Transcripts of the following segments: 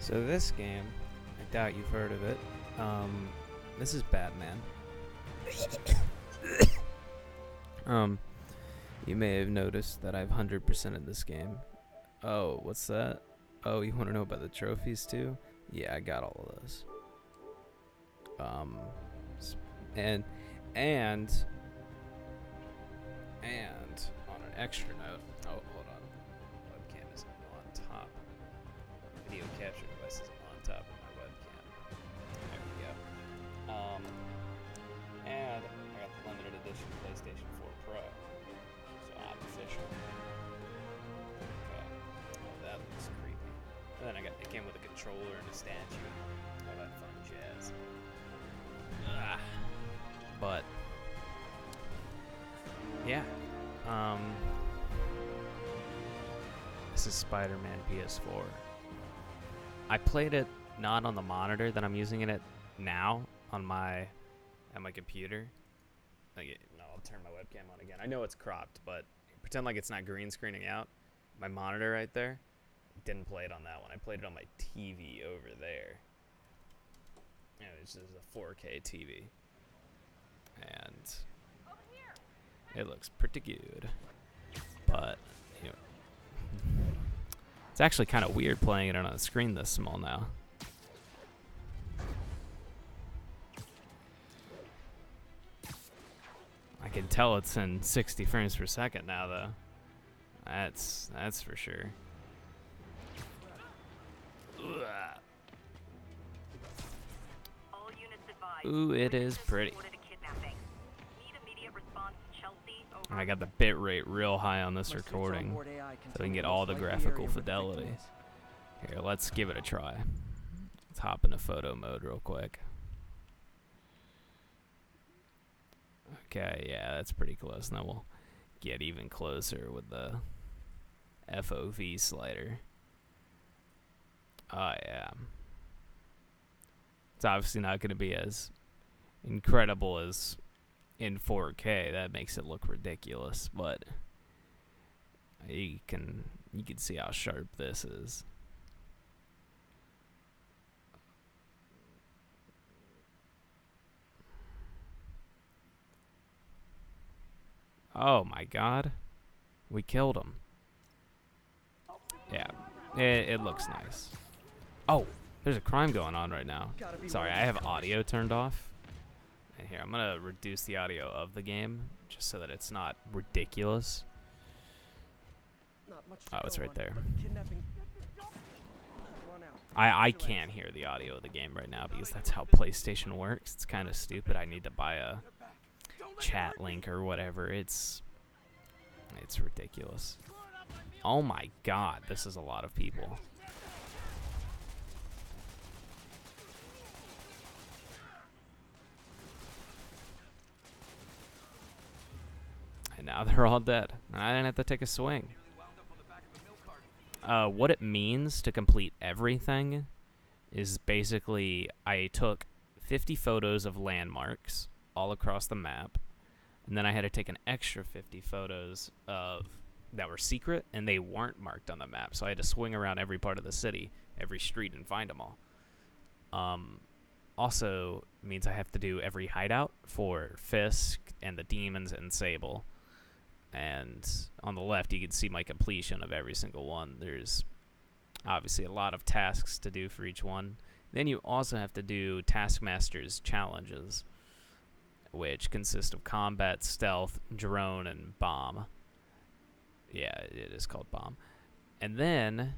So this game, I doubt you've heard of it. This is Batman. You may have noticed that I've 100% in this game. Oh, what's that? Oh, you want to know about the trophies too? Yeah, I got all of those. And on an extra note, oh, hold on, webcam is on top. Video capture device is on top of my webcam. There we go. And I got the limited edition PlayStation 4 Pro, so I'm official. Okay. Oh, that looks creepy. And then it came with a controller and a statue, all that fun jazz. But yeah, this is Spider-man PS4. I played it not on the monitor that I'm using it now at my computer. No, I'll turn my webcam on again. I know it's cropped, but pretend like it's not green screening out. My monitor right there, didn't play it on that one. I played it on my TV over there. Yeah, this is a 4K TV. And it looks pretty good. But, you know, it's actually kind of weird playing it on a screen this small now. I can tell it's in 60 frames per second now, though. That's for sure. Ooh, it is pretty. I got the bit rate real high on this recording, so we can get all the graphical fidelity. Here, let's give it a try. Let's hop into photo mode real quick. Okay, yeah, that's pretty close. Now we'll get even closer with the FOV slider. Oh, yeah. It's obviously not going to be as incredible as in 4K. That makes it look ridiculous, but you can see how sharp this is. Oh my god. We killed him. Yeah, it looks nice. Oh, there's a crime going on right now. Sorry, I have audio turned off. And here, I'm going to reduce the audio of the game just so that it's not ridiculous. Oh, it's right there. I can't hear the audio of the game right now because that's how PlayStation works. It's kind of stupid. I need to buy a chat link or whatever. It's ridiculous. Oh my god, this is a lot of people. And now they're all dead. I didn't have to take a swing. What it means to complete everything is basically I took 50 photos of landmarks all across the map, and then I had to take an extra 50 photos that were secret, and they weren't marked on the map. So I had to swing around every part of the city, every street, and find them all. Also means I have to do every hideout for Fisk and the demons and Sable. And on the left, you can see my completion of every single one. There's obviously a lot of tasks to do for each one. Then you also have to do Taskmaster's challenges, which consist of combat, stealth, drone, and bomb. Yeah, it is called bomb. And then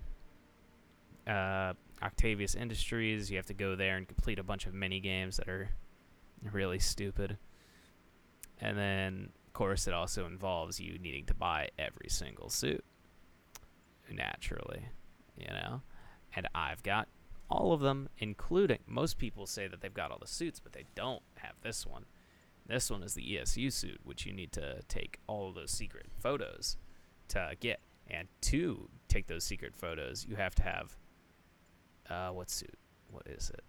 Octavius Industries, you have to go there and complete a bunch of mini games that are really stupid. And then, of course, it also involves you needing to buy every single suit. Naturally, you know? And I've got all of them, including, most people say that they've got all the suits, but they don't have this one. This one is the ESU suit, which you need to take all of those secret photos to get. And to take those secret photos, you have to have, what suit? What is it?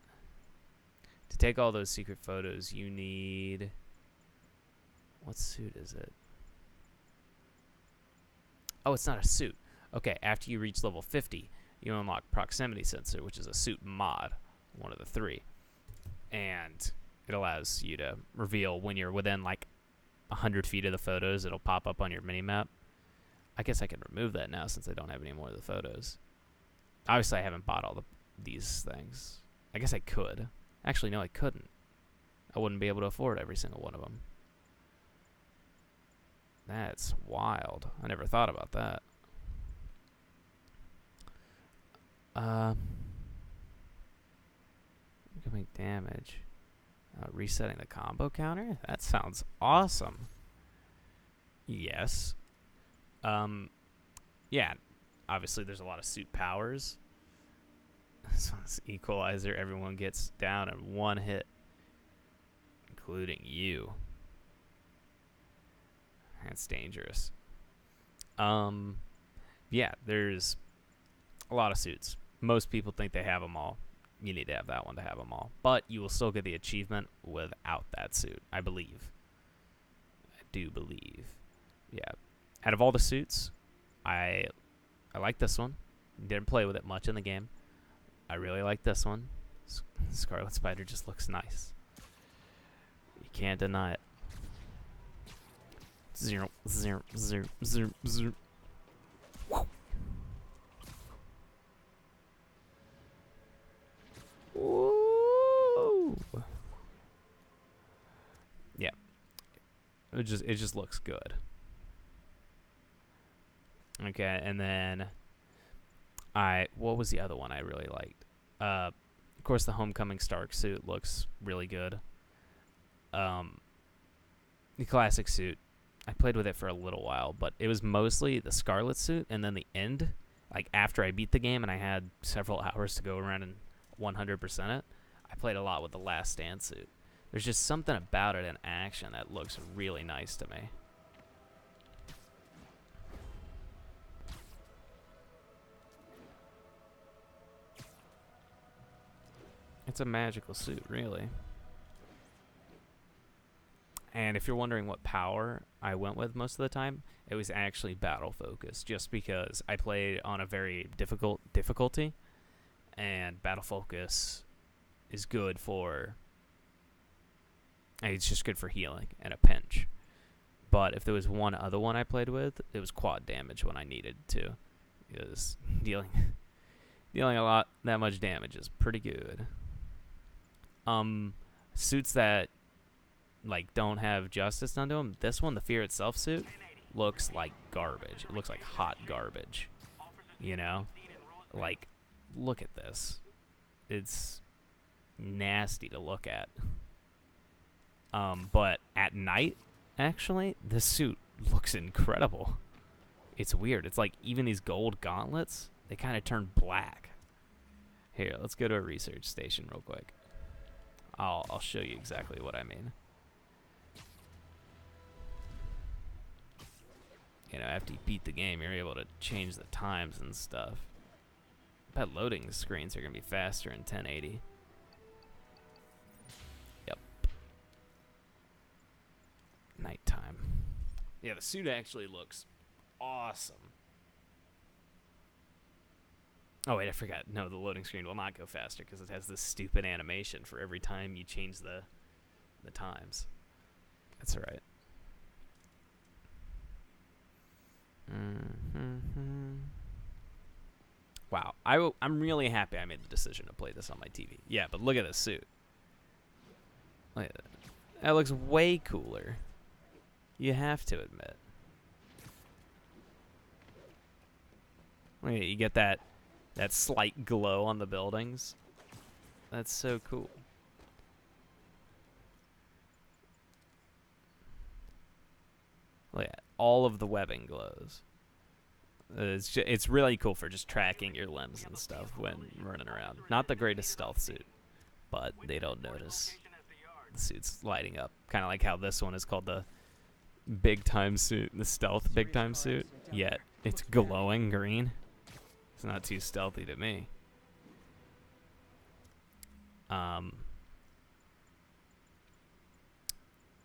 To take all those secret photos, you need, what suit is it? Oh, it's not a suit. Okay, after you reach level 50, you unlock proximity sensor, which is a suit mod, one of the 3. And it allows you to reveal when you're within like 100 feet of the photos. It'll pop up on your minimap. I guess I can remove that now since I don't have any more of the photos. Obviously, I haven't bought all these things. I guess I could. Actually, no, I couldn't. I wouldn't be able to afford every single one of them. That's wild. I never thought about that. Incoming damage. Resetting the combo counter? That sounds awesome. Yes. Yeah. Obviously, there's a lot of suit powers. This one's equalizer. Everyone gets down in one hit, including you. That's dangerous. Yeah, there's a lot of suits. Most people think they have them all. You need to have that one to have them all. But you will still get the achievement without that suit, I believe. I do believe. Yeah. Out of all the suits, I like this one. Didn't play with it much in the game. I really like this one. Scarlet Spider just looks nice. You can't deny it. 0, 0, 0, 0, 0. Ooh. Yeah. It just looks good. Okay, and then what was the other one I really liked? Of course, the Homecoming Stark suit looks really good. The classic suit, I played with it for a little while, but it was mostly the Scarlet suit, and then the end, like after I beat the game and I had several hours to go around and 100% it, I played a lot with the Last Stand suit. There's just something about it in action that looks really nice to me. It's a magical suit, really. And if you're wondering what power I went with most of the time, it was actually battle focus, just because I played on a very difficult difficulty, and battle focus is good for, it's just good for healing and a pinch. But if there was one other one I played with, it was quad damage when I needed to, because dealing that much damage is pretty good. Suits that like don't have justice done to them. This one, the Fear Itself suit, looks like garbage. It looks like hot garbage. You know? Like, look at this. It's nasty to look at. But at night, actually, this suit looks incredible. It's weird. It's like even these gold gauntlets, they kind of turn black. Here, let's go to a research station real quick. I'll show you exactly what I mean. You know, after you beat the game, you're able to change the times and stuff. I bet loading screens are going to be faster in 1080. Yep. Nighttime. Yeah, the suit actually looks awesome. Oh, wait, I forgot. No, the loading screen will not go faster because it has this stupid animation for every time you change the times. That's all right. Wow. I'm really happy I made the decision to play this on my TV. Yeah, but look at this suit. Look at that. That looks way cooler. You have to admit. Look at, you get that slight glow on the buildings. That's so cool. Look at all of the webbing glows. It's really cool for just tracking your limbs and stuff when running around. Not the greatest stealth suit, but they don't notice the suit's lighting up. Kind of like how this one is called the big time suit, the stealth big time suit. Yet it's glowing green. It's not too stealthy to me.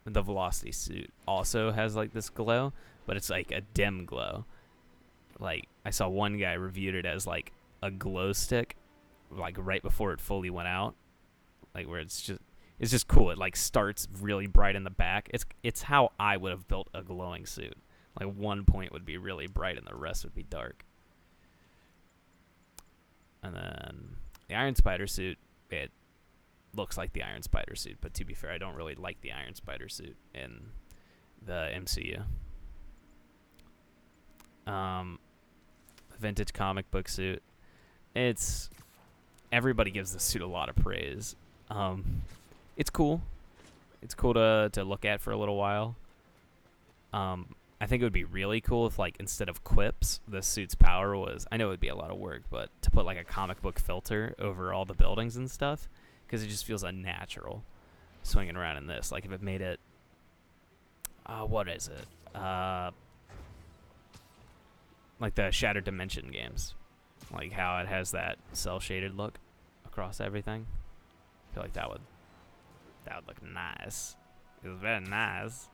The Velocity suit also has like this glow, but it's like a dim glow. Like I saw one guy reviewed it as like a glow stick, like right before it fully went out, like where it's just cool. It like starts really bright in the back. It's how I would have built a glowing suit. Like one point would be really bright and the rest would be dark. And then the Iron Spider suit, it looks like the Iron Spider suit, but to be fair, I don't really like the Iron Spider suit in the MCU. Vintage comic book suit. Everybody gives the suit a lot of praise. It's cool. It's cool to look at for a little while. I think it would be really cool if, like, instead of quips, the suit's power was, I know it would be a lot of work, but to put like a comic book filter over all the buildings and stuff, because it just feels unnatural swinging around in this. Like if it made it, what is it? Like the Shattered Dimension games, like how it has that cell shaded look across everything. I feel like that would look nice. It was very nice.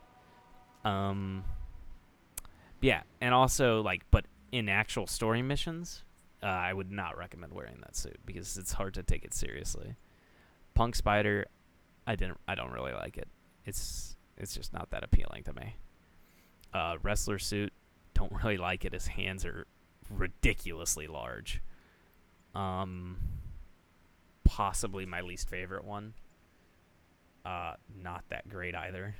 Yeah, and also like, but in actual story missions, I would not recommend wearing that suit because it's hard to take it seriously. Punk Spider, I don't really like it. It's just not that appealing to me. Wrestler suit, don't really like it. His hands are ridiculously large. Possibly my least favorite one. Not that great either.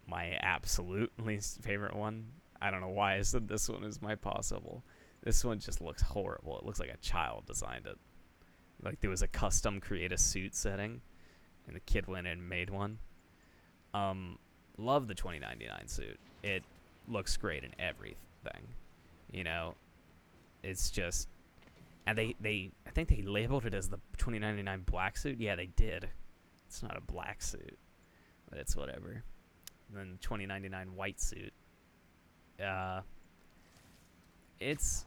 My absolute least favorite one. I don't know why I said this one is my possible. This one just looks horrible. It looks like a child designed it. Like there was a custom create a suit setting, and the kid went in and made one. Love the 2099 suit. It looks great in everything. You know, it's just, and I think they labeled it as the 2099 black suit. Yeah, they did. It's not a black suit, but it's whatever. And then 2099 white suit. It's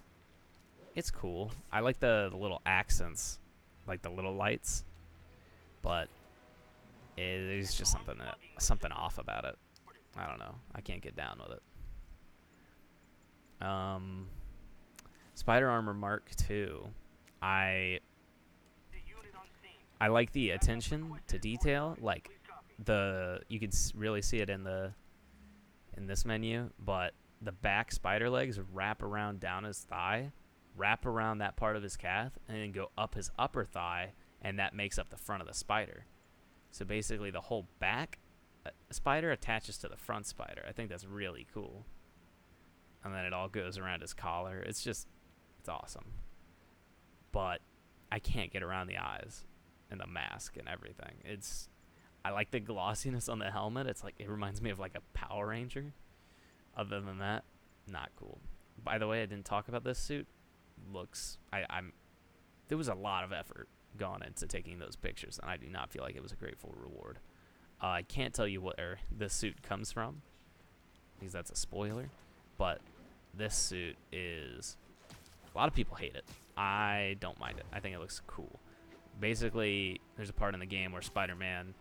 cool. I like the little accents, like the little lights, but there's just something off about it. I don't know. I can't get down with it. Spider Armor Mark II. I like the attention to detail. Like you can really see it in this menu, but the back spider legs wrap around down his thigh, wrap around that part of his calf, and then go up his upper thigh, and that makes up the front of the spider. So basically the whole back spider attaches to the front spider. I think that's really cool. And then it all goes around his collar. It's awesome. But I can't get around the eyes and the mask and everything. I like the glossiness on the helmet. It's like, it reminds me of like a Power Ranger. Other than that, not cool. By the way, I didn't talk about this suit. There was a lot of effort gone into taking those pictures, and I do not feel like it was a grateful reward. I can't tell you where this suit comes from, because that's a spoiler, but this suit is, a lot of people hate it. I don't mind it. I think it looks cool. Basically, there's a part in the game where Spider-Man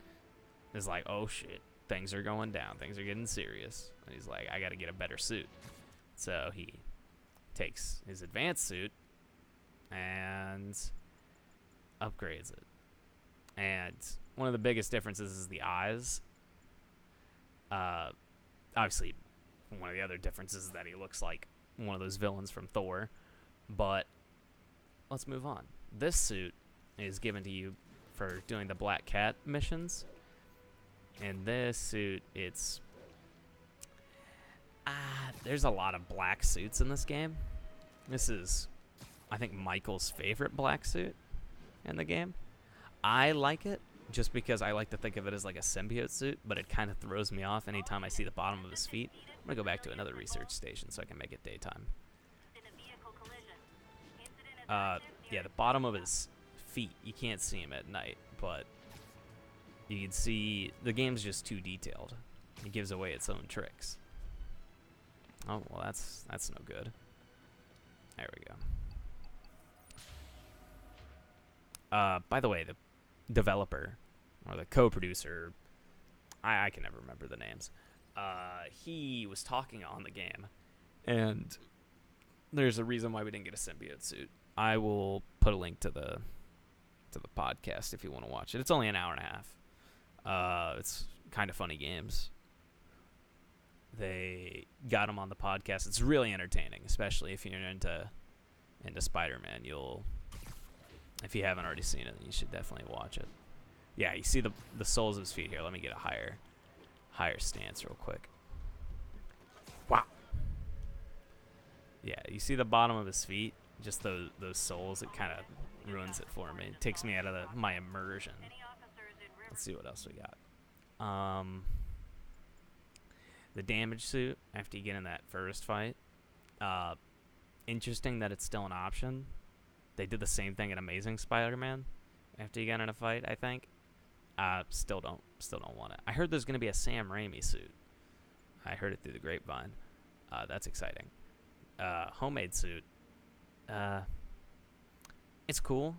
is like, oh shit, things are going down, things are getting serious, and he's like, I gotta get a better suit. So he takes his advanced suit and upgrades it. And one of the biggest differences is the eyes. Obviously, one of the other differences is that he looks like one of those villains from Thor. But let's move on. This suit is given to you for doing the Black Cat missions. And this suit, there's a lot of black suits in this game. This is, I think, Michael's favorite black suit in the game. I like it just because I like to think of it as like a symbiote suit, but it kind of throws me off anytime I see the bottom of his feet. I'm going to go back to another research station so I can make it daytime. Yeah, the bottom of his feet, you can't see him at night, but you can see the game's just too detailed. It gives away its own tricks. Oh, well, that's no good. There we go. By the way, the developer or the co-producer, I can never remember the names. He was talking on the game, And there's a reason why we didn't get a symbiote suit. I will put a link to the podcast if you want to watch it. It's only an hour and a half. It's kind of funny games. They got him on the podcast. It's really entertaining, especially if you're into Spider-Man. If you haven't already seen it, then you should definitely watch it. Yeah, you see the soles of his feet here. Let me get a higher stance real quick. Wow. Yeah, you see the bottom of his feet? Just those soles. It kind of ruins it for me. It takes me out of my immersion. Let's see what else we got. The damage suit, after you get in that first fight. Interesting that it's still an option. They did the same thing in Amazing Spider-Man after you get in a fight, I think. Still don't want it. I heard there's going to be a Sam Raimi suit. I heard it through the grapevine. That's exciting. Homemade suit. It's cool.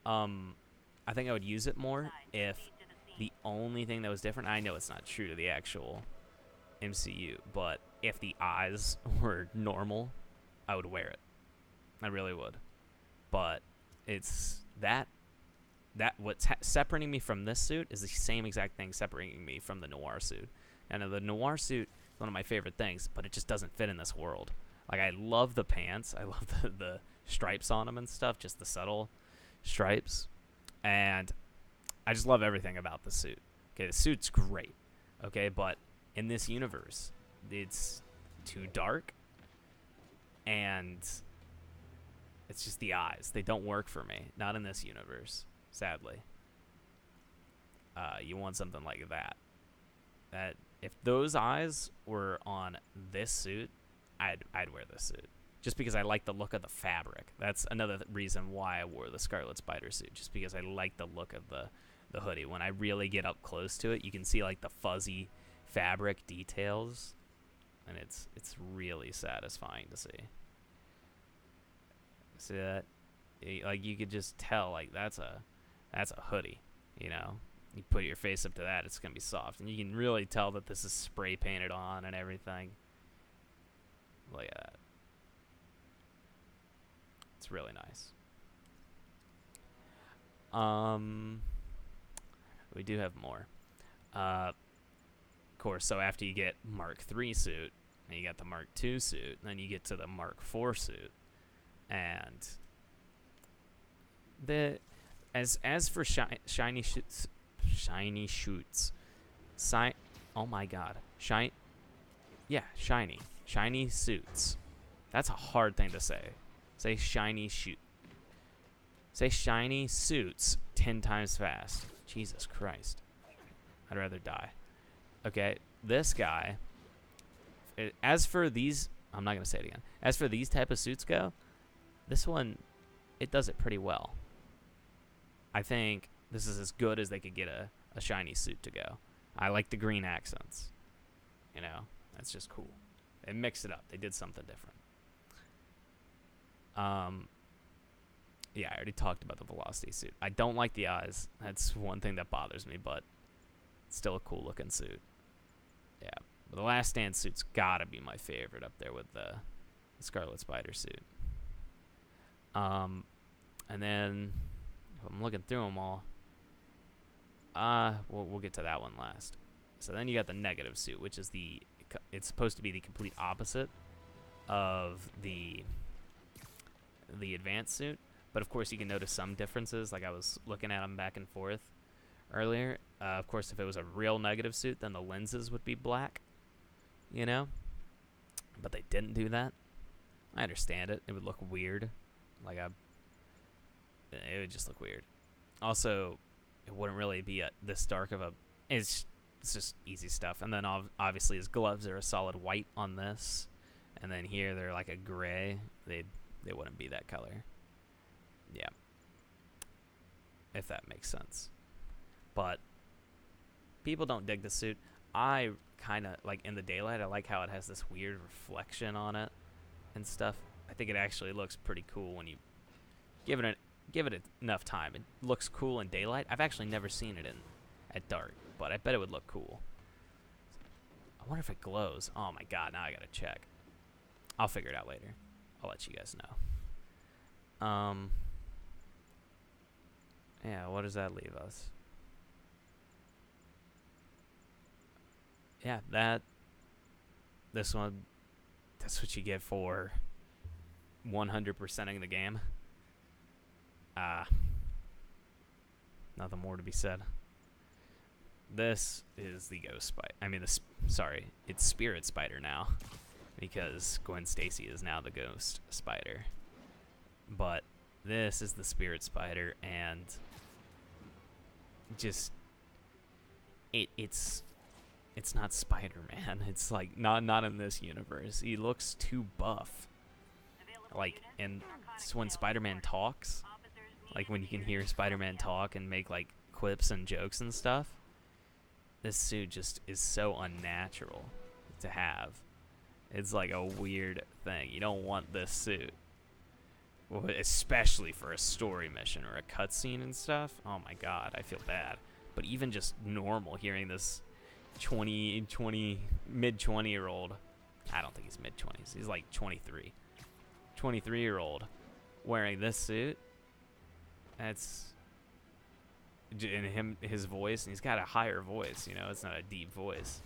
I think I would use it more if the only thing that was different, I know it's not true to the actual MCU, but if the eyes were normal, I would wear it. I really would. But it's that what's separating me from this suit is the same exact thing separating me from the noir suit. And the noir suit is one of my favorite things, but it just doesn't fit in this world. Like, I love the pants. I love the stripes on them and stuff, just the subtle stripes. And I just love everything about the suit. Okay, the suit's great. Okay, but in this universe, it's too dark. And it's just the eyes. They don't work for me. Not in this universe, sadly. You want something like that. That if those eyes were on this suit, I'd wear this suit. Just because I like the look of the fabric. That's another reason why I wore the Scarlet Spider suit. Just because I like the look of the hoodie. When I really get up close to it, you can see like the fuzzy fabric details. And it's really satisfying to see. See that? Like, you could just tell, like, that's a hoodie, you know? You put your face up to that, it's going to be soft. And you can really tell that this is spray painted on and everything. Look at that. It's really nice. We do have more. Of course, so after you get Mark III suit, and you got the Mark II suit, and then you get to the Mark IV suit. And as for shiny shoots, oh my god, shiny suits. That's a hard thing to say. Say shiny suits 10 times fast. Jesus Christ, I'd rather die. Okay, this guy. As for these, I'm not gonna say it again. As for these type of suits go. This one, it does it pretty well. I think this is as good as they could get a shiny suit to go. I like the green accents. You know, that's just cool. They mixed it up. They did something different. Yeah, I already talked about the Velocity suit. I don't like the eyes. That's one thing that bothers me, but it's still a cool looking suit. Yeah, but the Last Stand suit's gotta be my favorite up there with the Scarlet Spider suit. And then if I'm looking through them all, we'll get to that one last. So then you got the negative suit, which is it's supposed to be the complete opposite of the advanced suit. But of course, you can notice some differences. Like, I was looking at them back and forth earlier. Of course, if it was a real negative suit, then the lenses would be black, you know? But they didn't do that. I understand it. It would look weird. Like, it would just look weird. Also, it wouldn't really be this dark of a. It's just easy stuff. And then obviously his gloves are a solid white on this, and then here they're like a gray. They wouldn't be that color. Yeah, if that makes sense. But people don't dig the suit. I kind of like in the daylight. I like how it has this weird reflection on it and stuff. I think it actually looks pretty cool when you give it enough time. It looks cool in daylight. I've actually never seen it at dark, but I bet it would look cool. I wonder if it glows. Oh my god, now I gotta check. I'll figure it out later. I'll let you guys know. Yeah, what does that leave us? Yeah, this one, that's what you get for 100%ing the game. Nothing more to be said. This is the Ghost Spider. I mean, it's Spirit Spider now, because Gwen Stacy is now the Ghost Spider. But this is the Spirit Spider, and just it's not Spider-Man. It's like not in this universe. He looks too buff. Like, and when Spider-Man talks, like when you can hear Spider-Man talk and make like quips and jokes and stuff, this suit just is so unnatural to have. It's like a weird thing. You don't want this suit, especially for a story mission or a cutscene and stuff. Oh my god, I feel bad. But even just normal, hearing this mid-20-year-old, I don't think he's mid-20s, he's like 23-year-old wearing this suit, that's, and his voice, and he's got a higher voice, you know, it's not a deep voice.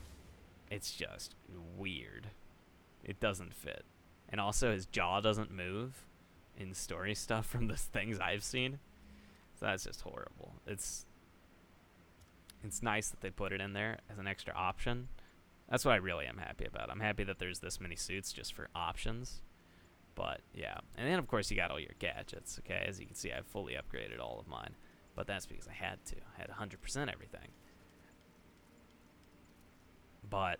It's just weird. It doesn't fit. And also his jaw doesn't move in story stuff from the things I've seen. So that's just horrible. It's nice that they put it in there as an extra option. That's what I really am happy about. I'm happy that there's this many suits just for options. But yeah, and then of course you got all your gadgets. Okay, as you can see, I've fully upgraded all of mine, but that's because I had to. I had 100% everything. But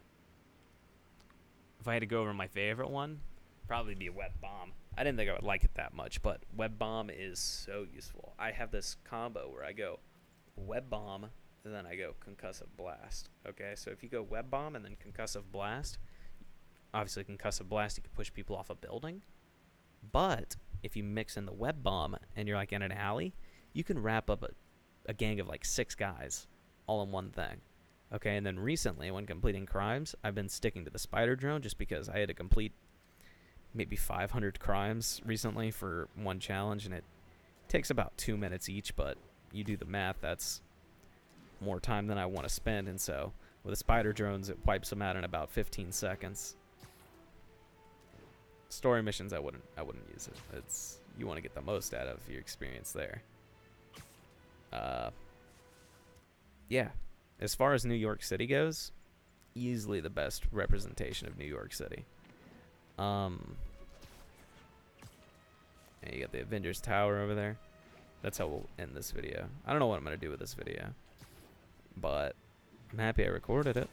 if I had to go over my favorite one, probably be Web Bomb. I didn't think I would like it that much, but Web Bomb is so useful. I have this combo where I go Web Bomb, and then I go Concussive Blast. Okay, so if you go Web Bomb and then Concussive Blast, obviously Concussive Blast, you can push people off a building. But if you mix in the Web Bomb and you're like in an alley, you can wrap up a gang of like 6 guys all in one thing. Okay, and then recently when completing crimes, I've been sticking to the Spider Drone just because I had to complete maybe 500 crimes recently for one challenge, and it takes about 2 minutes each, but you do the math, that's more time than I want to spend, and so with the Spider Drones, it wipes them out in about 15 seconds. Story missions, I wouldn't use it. It's, you want to get the most out of your experience there. Yeah. As far as New York City goes, easily the best representation of New York City. And you got the Avengers Tower over there. That's how we'll end this video. I don't know what I'm going to do with this video, but I'm happy I recorded it.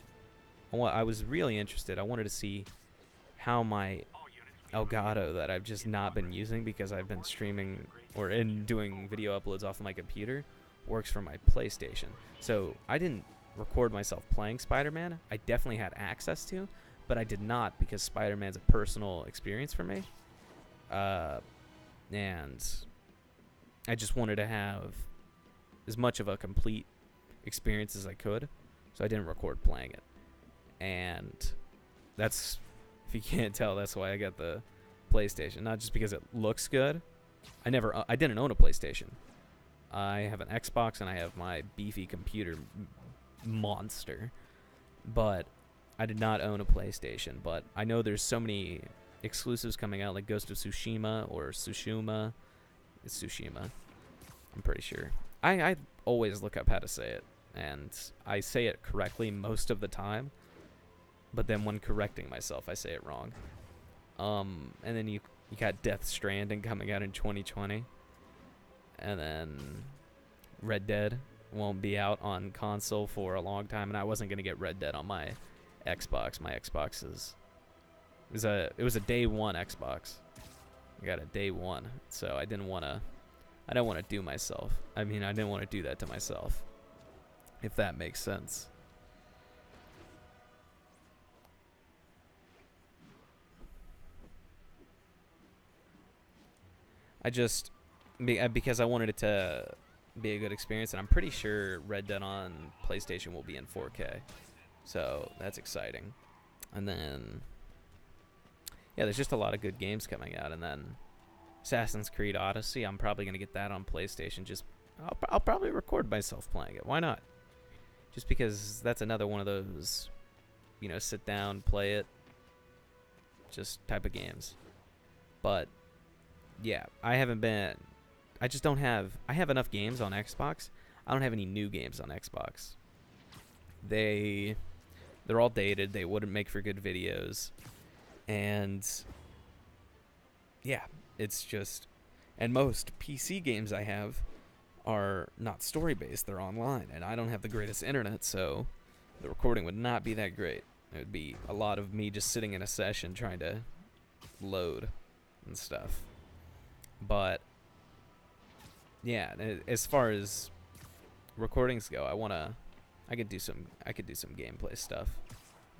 I was really interested. I wanted to see how my Elgato that I've just not been using because I've been streaming or doing video uploads off of my computer works for my PlayStation. So I didn't record myself playing Spider-Man. I definitely had access to, but I did not because Spider-Man's a personal experience for me. And I just wanted to have as much of a complete experience as I could, so I didn't record playing it. And that's, if you can't tell, that's why I got the PlayStation. Not just because it looks good. I didn't own a PlayStation. I have an Xbox and I have my beefy computer monster, but I did not own a PlayStation. But I know there's so many exclusives coming out, like Ghost of Tsushima or Tsushima. It's Tsushima, I'm pretty sure. I always look up how to say it, and I say it correctly most of the time, but then when correcting myself, I say it wrong. And then you got Death Stranding coming out in 2020, and then Red Dead won't be out on console for a long time, and I wasn't gonna get Red Dead on my Xbox. My Xbox it was a day one Xbox. I got a day one, so I didn't want to do myself. I mean, I didn't want to do that to myself, if that makes sense. Because I wanted it to be a good experience, and I'm pretty sure Red Dead on PlayStation will be in 4K, so that's exciting. And then, yeah, there's just a lot of good games coming out. And then Assassin's Creed Odyssey, I'm probably going to get that on PlayStation. I'll probably record myself playing it. Why not? Just because that's another one of those, sit down, play it, just type of games. But yeah, I have enough games on Xbox. I don't have any new games on Xbox. They're all dated. They wouldn't make for good videos. And yeah, it's just, and most PC games I have are not story based, they're online, and I don't have the greatest internet, so the recording would not be that great. It would be a lot of me just sitting in a session trying to load and stuff. But yeah, as far as recordings go, I could do some gameplay stuff.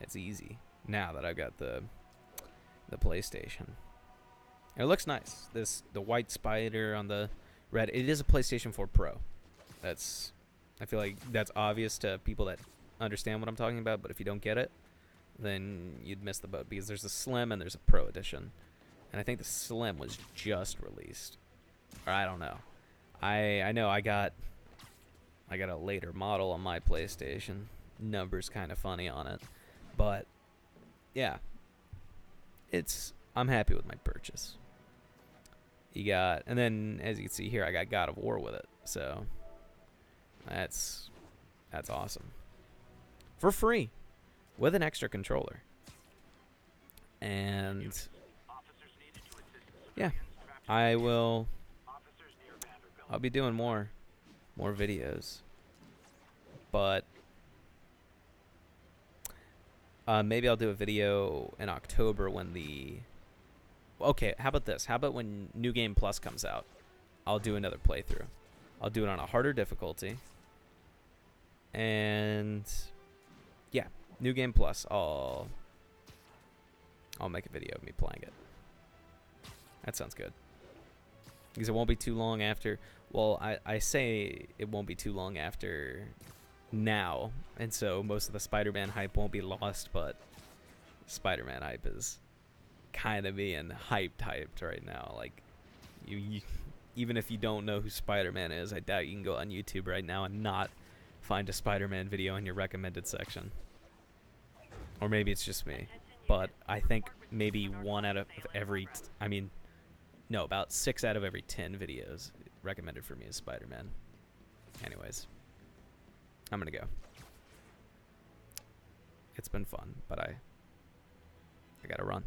It's easy now that I've got the PlayStation. And it looks nice. The white spider on the red. It is a PlayStation 4 Pro. I feel like that's obvious to people that understand what I'm talking about, but if you don't get it, then you'd miss the boat, because there's a Slim and there's a Pro edition. And I think the Slim was just released. Or I don't know. I know I got a later model on my PlayStation. Numbers kind of funny on it. But yeah. I'm happy with my purchase. And then as you can see here, I got God of War with it. So that's awesome. For free, with an extra controller. And yeah, I'll be doing more videos. But maybe I'll do a video in October when okay, how about this? How about when New Game Plus comes out? I'll do another playthrough. I'll do it on a harder difficulty. And yeah, New Game Plus, I'll make a video of me playing it. That sounds good. Because it won't be too long after. Well, I say it won't be too long after now, and so most of the Spider-Man hype won't be lost, but Spider-Man hype is kind of being hyped right now. Like, you even if you don't know who Spider-Man is, I doubt you can go on YouTube right now and not find a Spider-Man video in your recommended section. Or maybe it's just me, but I think maybe about 6 out of every 10 videos recommended for me is Spider-Man. Anyways, I'm gonna go. It's been fun, but I gotta run.